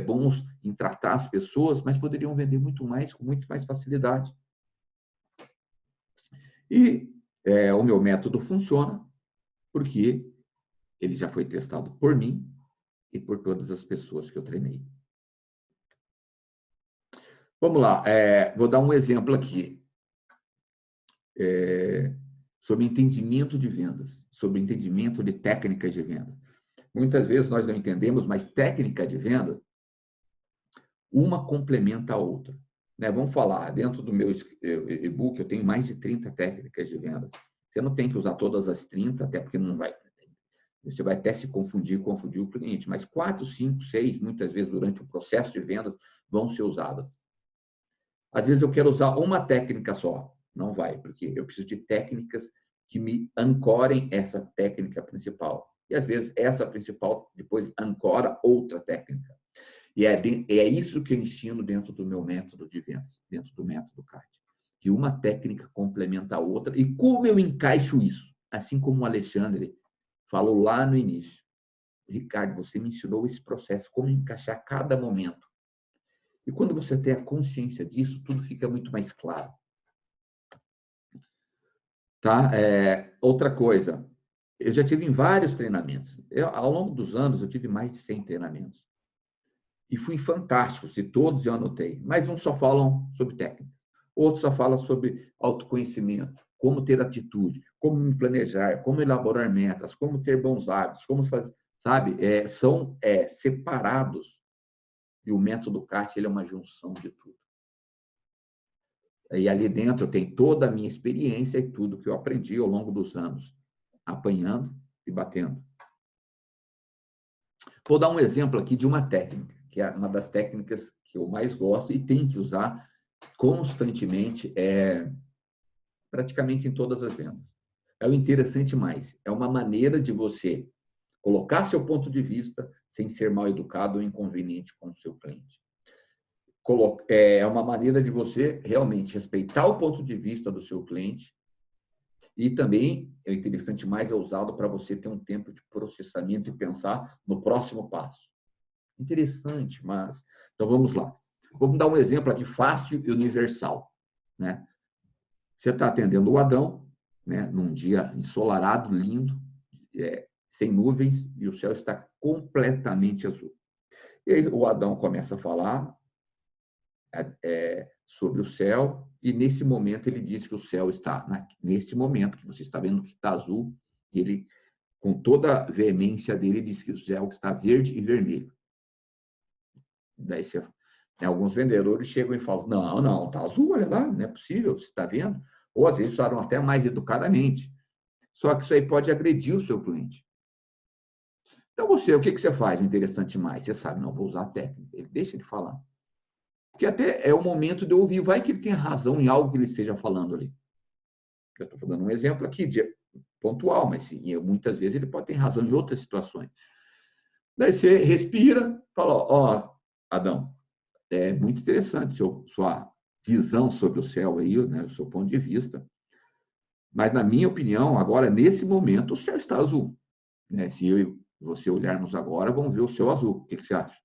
bons em tratar as pessoas, mas poderiam vender muito mais, com muito mais facilidade. E o meu método funciona porque ele já foi testado por mim e por todas as pessoas que eu treinei. Vamos lá, vou dar um exemplo aqui. Sobre entendimento de vendas, sobre entendimento de técnicas de venda. Muitas vezes nós não entendemos, mas técnica de venda, uma complementa a outra. Né? Vamos falar, dentro do meu e-book eu tenho mais de 30 técnicas de venda. Você não tem que usar todas as 30, até porque não vai. Você vai até se confundir o cliente, mas 4, 5, 6, muitas vezes durante o processo de vendas, vão ser usadas. Às vezes eu quero usar uma técnica só. Não vai, porque eu preciso de técnicas que me ancorem essa técnica principal. E, às vezes, essa principal depois ancora outra técnica. E é isso que eu ensino dentro do meu método de vendas, dentro do método CAT. Que uma técnica complementa a outra. E como eu encaixo isso? Assim como o Alexandre falou lá no início. Ricardo, você me ensinou esse processo, como encaixar cada momento. E quando você tem a consciência disso, tudo fica muito mais claro. Tá? Outra coisa, eu já tive em vários treinamentos. Ao longo dos anos, eu tive mais de 100 treinamentos. E fui fantásticos, e todos eu anotei. Mas uns só falam sobre técnica. Outros só falam sobre autoconhecimento, como ter atitude, como me planejar, como elaborar metas, como ter bons hábitos, como fazer, sabe? São separados. E o método CAT, ele é uma junção de tudo. E ali dentro tem toda a minha experiência e tudo que eu aprendi ao longo dos anos, apanhando e batendo. Vou dar um exemplo aqui de uma técnica, que é uma das técnicas que eu mais gosto e tenho que usar constantemente, praticamente em todas as vendas. É o interessante mais. É uma maneira de você colocar seu ponto de vista sem ser mal educado ou inconveniente com o seu cliente. É uma maneira de você realmente respeitar o ponto de vista do seu cliente e também, é interessante mais, é usado para você ter um tempo de processamento e pensar no próximo passo. Interessante, mas... Então, vamos lá. Vamos dar um exemplo aqui fácil e universal. Né? Você está atendendo o Adão, né, num dia ensolarado, lindo, sem nuvens, e o céu está completamente azul. E aí o Adão começa a falar sobre o céu, e nesse momento ele diz que o céu está, neste momento que você está vendo que está azul, e ele, com toda a veemência dele, diz que o céu está verde e vermelho. Daí alguns vendedores chegam e falam, não, está azul, olha lá, não é possível, você está vendo? Ou às vezes falam até mais educadamente. Só que isso aí pode agredir o seu cliente. Então o que você faz? O interessante mais, você sabe, não vou usar a técnica, ele deixa de falar. Porque até é o momento de eu ouvir, vai que ele tem razão em algo que ele esteja falando ali. Eu estou dando um exemplo aqui, pontual, mas sim, muitas vezes ele pode ter razão em outras situações. Daí você respira, fala, Adão, é muito interessante sua visão sobre o céu aí, né, o seu ponto de vista, mas na minha opinião, agora, nesse momento, o céu está azul. Né? Se eu e você olharmos agora, vamos ver o céu azul. O que você acha?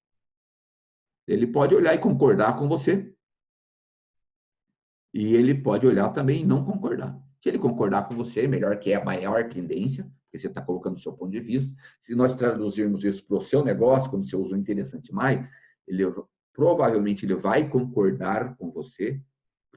Ele pode olhar e concordar com você. E ele pode olhar também e não concordar. Se ele concordar com você, melhor, que é a maior tendência, porque você está colocando o seu ponto de vista. Se nós traduzirmos isso para o seu negócio, quando você usa o interessante mais, provavelmente ele vai concordar com você,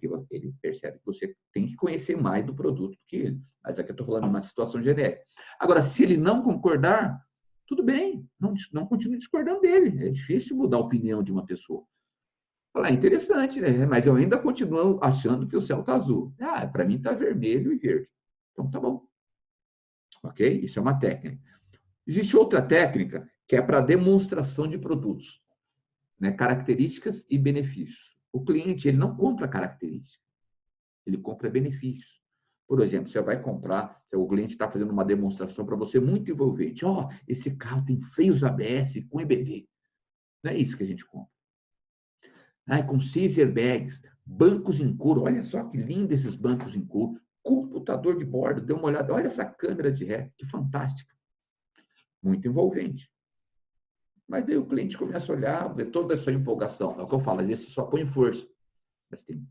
porque ele percebe que você tem que conhecer mais do produto que ele. Mas aqui eu estou falando de uma situação genérica. Agora, se ele não concordar, tudo bem, não continue discordando dele. É difícil mudar a opinião de uma pessoa. Falar, interessante, né? Mas eu ainda continuo achando que o céu está azul. Para mim está vermelho e verde. Então, tá bom. Ok? Isso é uma técnica. Existe outra técnica que é para demonstração de produtos, né? Características e benefícios. O cliente ele não compra características, ele compra benefícios. Por exemplo, você vai comprar, o cliente está fazendo uma demonstração para você muito envolvente. Esse carro tem freios ABS com EBD. Não é isso que a gente compra. Com 6 airbags, bancos em couro. Olha só que lindo esses bancos em couro. Computador de bordo, dê uma olhada. Olha essa câmera de ré, que fantástica. Muito envolvente. Mas daí o cliente começa a olhar, ver toda essa empolgação. É o que eu falo, às vezes você só põe força. Mas tem que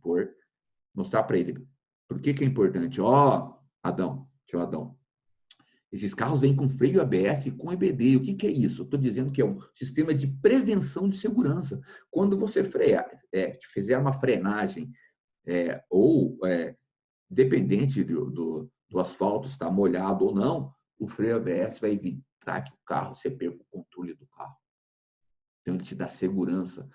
mostrar para ele. Por que é importante? Adão, tio Adão. Esses carros vêm com freio ABS e com EBD. O que é isso? Eu estou dizendo que é um sistema de prevenção de segurança. Quando você fizer uma frenagem dependente do asfalto estar molhado ou não, o freio ABS vai evitar que o carro, você perca o controle do carro. Então, ele te dá segurança.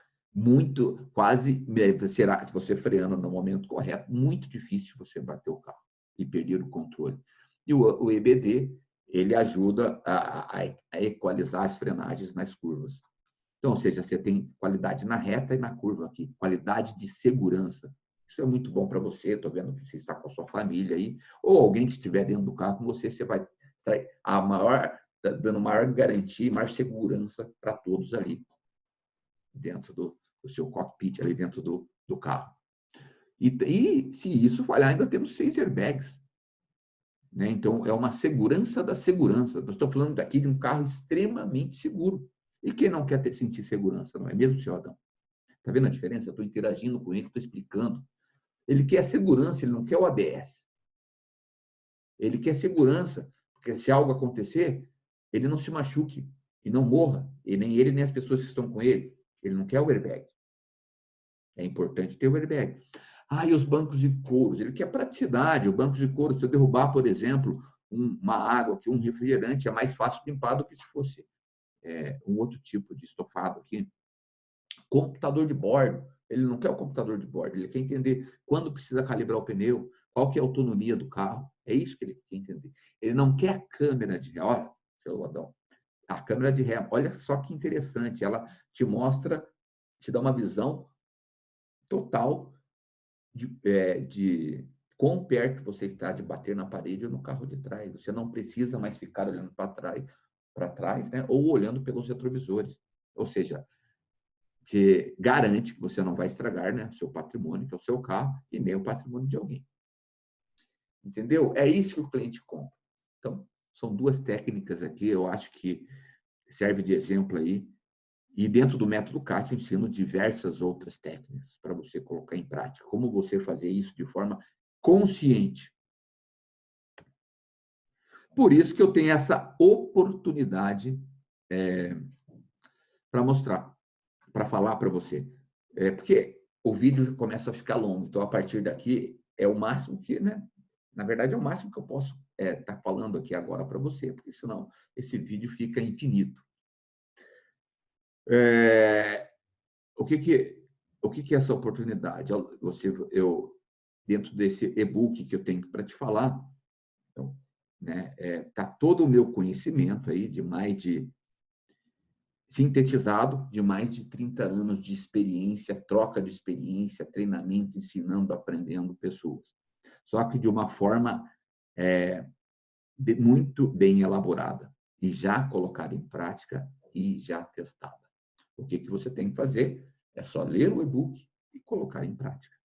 Será que se você freando no momento correto, muito difícil você bater o carro e perder o controle. E o EBD, ele ajuda a equalizar as frenagens nas curvas. Então, ou seja, você tem qualidade na reta e na curva aqui, qualidade de segurança. Isso é muito bom para você, estou vendo que você está com a sua família aí, ou alguém que estiver dentro do carro com você, você vai estar dando maior garantia, maior segurança para todos ali, dentro do seu cockpit, ali dentro do carro. E se isso falhar, ainda temos 6 airbags. Né? Então, é uma segurança da segurança. Nós estamos falando aqui de um carro extremamente seguro. E quem não quer sentir segurança, não é mesmo, senhor Adão? Está vendo a diferença? Eu estou interagindo com ele, estou explicando. Ele quer segurança, ele não quer o ABS. Ele quer segurança, porque se algo acontecer, ele não se machuque e não morra. E nem ele, nem as pessoas que estão com ele. Ele não quer o airbag. É importante ter o airbag. E os bancos de couro. Ele quer praticidade. O banco de couro, se eu derrubar, por exemplo, uma água aqui, um refrigerante, é mais fácil limpar do que se fosse um outro tipo de estofado aqui. Computador de bordo. Ele não quer o computador de bordo. Ele quer entender quando precisa calibrar o pneu, qual que é a autonomia do carro. É isso que ele quer entender. Ele não quer a câmera de ré. Olha, seu Adão, a câmera de ré. Olha só que interessante. Ela te mostra, te dá uma visão total de quão perto você está de bater na parede ou no carro de trás. Você não precisa mais ficar olhando para trás, né? Ou olhando pelos retrovisores. Ou seja, te garante que você não vai estragar, né, o seu patrimônio, que é o seu carro, e nem o patrimônio de alguém. Entendeu? É isso que o cliente compra. Então, são 2 técnicas aqui, eu acho que serve de exemplo aí. E dentro do método CAT, eu ensino diversas outras técnicas para você colocar em prática. Como você fazer isso de forma consciente. Por isso que eu tenho essa oportunidade para mostrar, para falar para você. Porque o vídeo começa a ficar longo. Então, a partir daqui, é o máximo que, né? Na verdade, é o máximo que eu posso estar falando aqui agora para você, porque senão esse vídeo fica infinito. O que é essa oportunidade? Dentro desse e-book que eu tenho para te falar, então, né, tá todo o meu conhecimento aí sintetizado de mais de 30 anos de experiência, troca de experiência, treinamento, ensinando, aprendendo pessoas. Só que de uma forma muito bem elaborada e já colocada em prática e já testada. O que você tem que fazer é só ler o e-book e colocar em prática.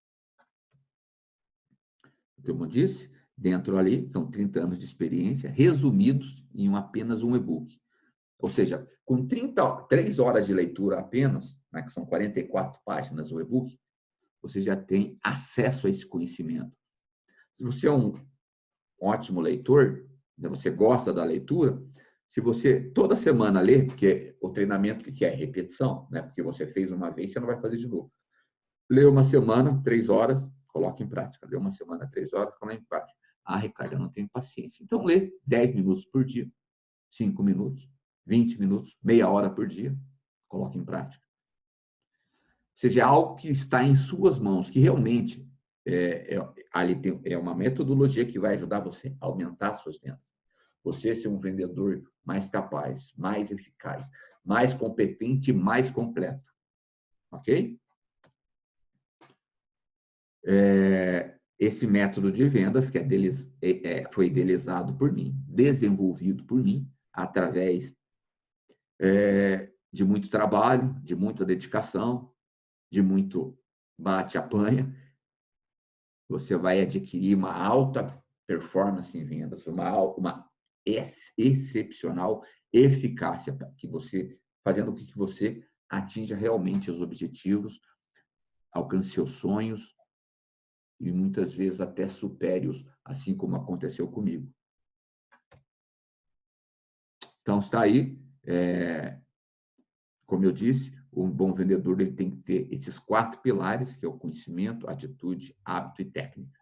Como eu disse, dentro ali são 30 anos de experiência resumidos em apenas um e-book. Ou seja, com 3 horas de leitura apenas, né, que são 44 páginas o e-book, você já tem acesso a esse conhecimento. Se você é um ótimo leitor, você gosta da leitura, se você toda semana lê, porque o treinamento que é repetição, né, porque você fez uma vez, você não vai fazer de novo. Lê uma semana, 3 horas, Coloque em prática. Lê uma semana, 3 horas, coloque em prática. Ah, Ricardo, eu não tenho paciência. Então, lê 10 minutos por dia, 5 minutos, 20 minutos, meia hora por dia. Coloque em prática. Ou seja, é algo que está em suas mãos, que realmente ali é uma metodologia que vai ajudar você a aumentar suas vendas. Você ser um vendedor mais capaz, mais eficaz, mais competente e mais completo. Ok? Esse método de vendas, que foi idealizado por mim, desenvolvido por mim, através de muito trabalho, de muita dedicação, de muito bate-apanha, você vai adquirir uma alta performance em vendas, uma excepcional eficácia, que você, fazendo com que você atinja realmente os objetivos, alcance seus sonhos e muitas vezes até supere-os, assim como aconteceu comigo. Então, está aí, como eu disse, um bom vendedor ele tem que ter esses 4 pilares, que é o conhecimento, atitude, hábito e técnica.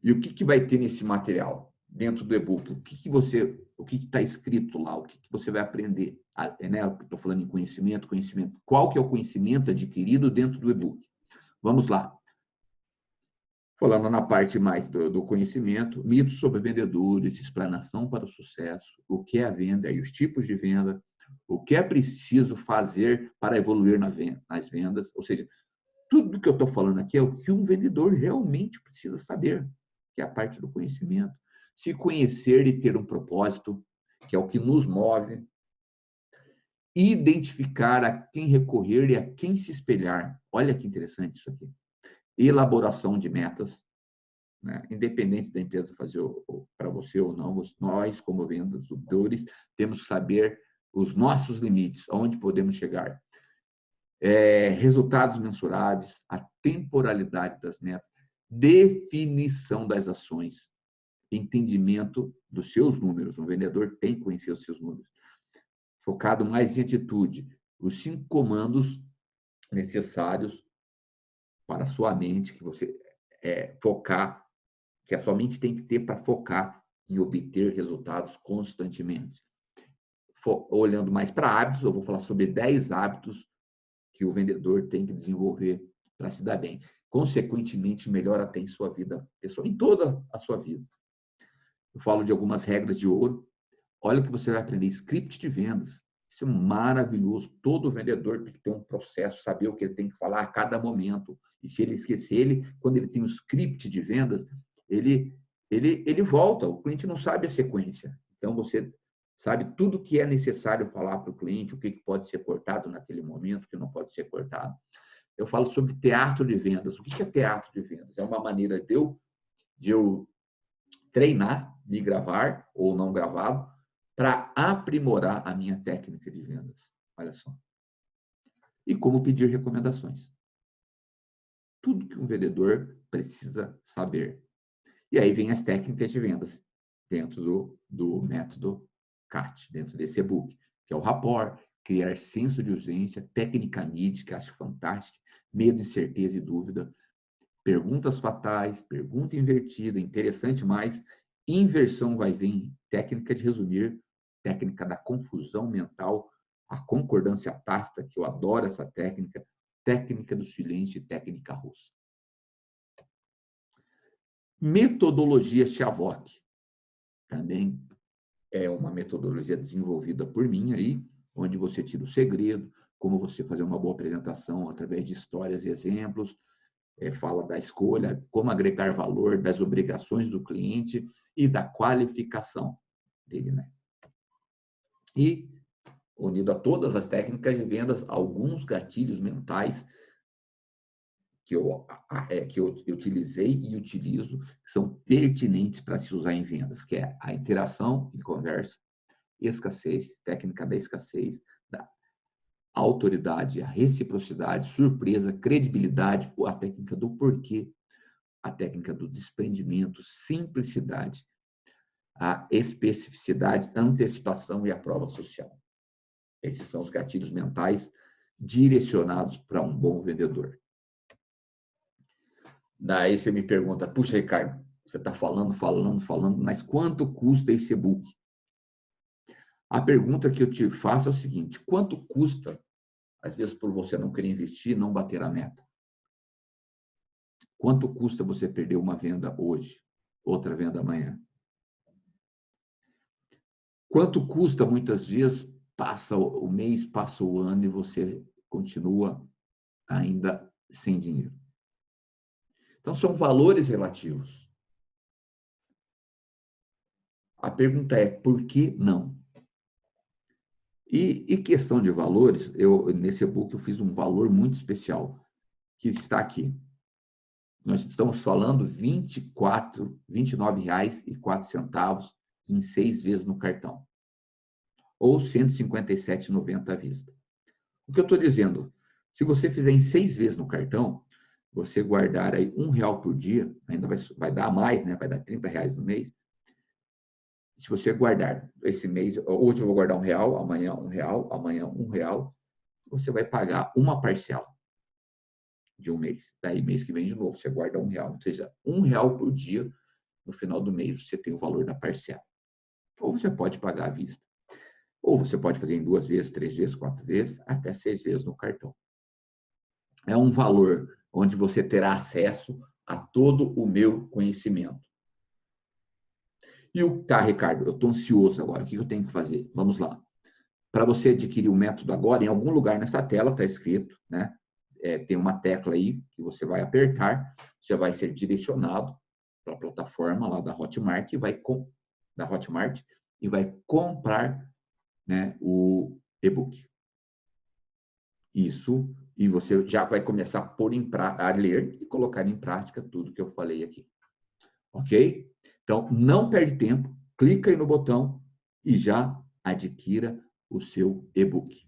E o que vai ter nesse material, dentro do e-book? O que está escrito lá? O que você vai aprender? Estou falando em conhecimento. Qual que é o conhecimento adquirido dentro do e-book? Vamos lá. Falando na parte mais do conhecimento, mitos sobre vendedores, explanação para o sucesso, o que é a venda e os tipos de venda, o que é preciso fazer para evoluir nas vendas, ou seja, tudo que eu estou falando aqui é o que um vendedor realmente precisa saber, que é a parte do conhecimento. Se conhecer e ter um propósito, que é o que nos move. Identificar a quem recorrer e a quem se espelhar. Olha que interessante isso aqui. Elaboração de metas, né? Independente da empresa fazer para você ou não, nós, como vendedores, temos que saber os nossos limites, aonde podemos chegar. Resultados mensuráveis, a temporalidade das metas, definição das ações, entendimento dos seus números. Um vendedor tem que conhecer os seus números. Focado mais em atitude, os 5 comandos necessários para a sua mente, que você focar, que a sua mente tem que ter para focar em obter resultados constantemente. Olhando mais para hábitos, eu vou falar sobre 10 hábitos que o vendedor tem que desenvolver para se dar bem. Consequentemente, melhora até em sua vida pessoal, em toda a sua vida. Eu falo de algumas regras de ouro. Olha o que você vai aprender. Script de vendas. Isso é maravilhoso. Todo vendedor tem que ter um processo, saber o que ele tem que falar a cada momento. E se ele esquecer, quando ele tem um script de vendas, ele volta. O cliente não sabe a sequência. Então, você sabe tudo o que é necessário falar para o cliente, o que pode ser cortado naquele momento, o que não pode ser cortado. Eu falo sobre teatro de vendas. O que é teatro de vendas? É uma maneira de eu treinar, de gravar ou não gravado, para aprimorar a minha técnica de vendas. Olha só. E como pedir recomendações. Tudo que um vendedor precisa saber. E aí vem as técnicas de vendas dentro do método CAT, dentro desse e-book, que é o rapport, criar senso de urgência, técnica MID, que acho fantástica, medo, incerteza e dúvida, perguntas fatais, pergunta invertida, interessante mais, inversão vai vir, técnica de resumir, técnica da confusão mental, a concordância tácita, que eu adoro essa técnica, técnica do silêncio e técnica russa. Metodologia Chavok, também é uma metodologia desenvolvida por mim aí, onde você tira o segredo, como você fazer uma boa apresentação através de histórias e exemplos, fala da escolha, como agregar valor, das obrigações do cliente e da qualificação dele, né? E, unido a todas as técnicas de vendas, alguns gatilhos mentais que eu utilizei e utilizo, que são pertinentes para se usar em vendas, que é a interação e conversa, escassez, técnica da escassez, da autoridade, a reciprocidade, surpresa, credibilidade, a técnica do porquê, a técnica do desprendimento, simplicidade, a especificidade, antecipação e a prova social. Esses são os gatilhos mentais direcionados para um bom vendedor. Daí você me pergunta, puxa, Ricardo, você está falando, mas quanto custa esse e-book? A pergunta que eu te faço é o seguinte, quanto custa, às vezes por você não querer investir, não bater a meta? Quanto custa você perder uma venda hoje, outra venda amanhã? Quanto custa, muitas vezes, passa o mês, passa o ano e você continua ainda sem dinheiro? Então, são valores relativos. A pergunta é, por que não? E questão de valores, nesse e-book eu fiz um valor muito especial, que está aqui. Nós estamos falando R$ 29,04 em 6 vezes no cartão. Ou R$ 157,90 à vista. O que eu estou dizendo? Se você fizer em 6 vezes no cartão, você guardar aí R$1 por dia, ainda vai dar mais, né? Vai dar R$30 no mês. Se você guardar esse mês, hoje eu vou guardar R$1, amanhã R$1, amanhã R$1, você vai pagar uma parcela de um mês. Daí, mês que vem, de novo, você guarda R$1. Ou seja, R$1 por dia, no final do mês, você tem o valor da parcela. Ou você pode pagar à vista. Ou você pode fazer em 2 vezes, 3 vezes, 4 vezes, até 6 vezes no cartão. É um valor onde você terá acesso a todo o meu conhecimento. E tá, Ricardo, eu estou ansioso agora, o que eu tenho que fazer? Vamos lá. Para você adquirir o método agora, em algum lugar nessa tela está escrito, né? Tem uma tecla aí que você vai apertar, você vai ser direcionado para a plataforma lá da Hotmart e vai comprar, né, o e-book. Isso, e você já vai começar a ler e colocar em prática tudo que eu falei aqui. Ok? Então, não perde tempo, clica aí no botão e já adquira o seu e-book.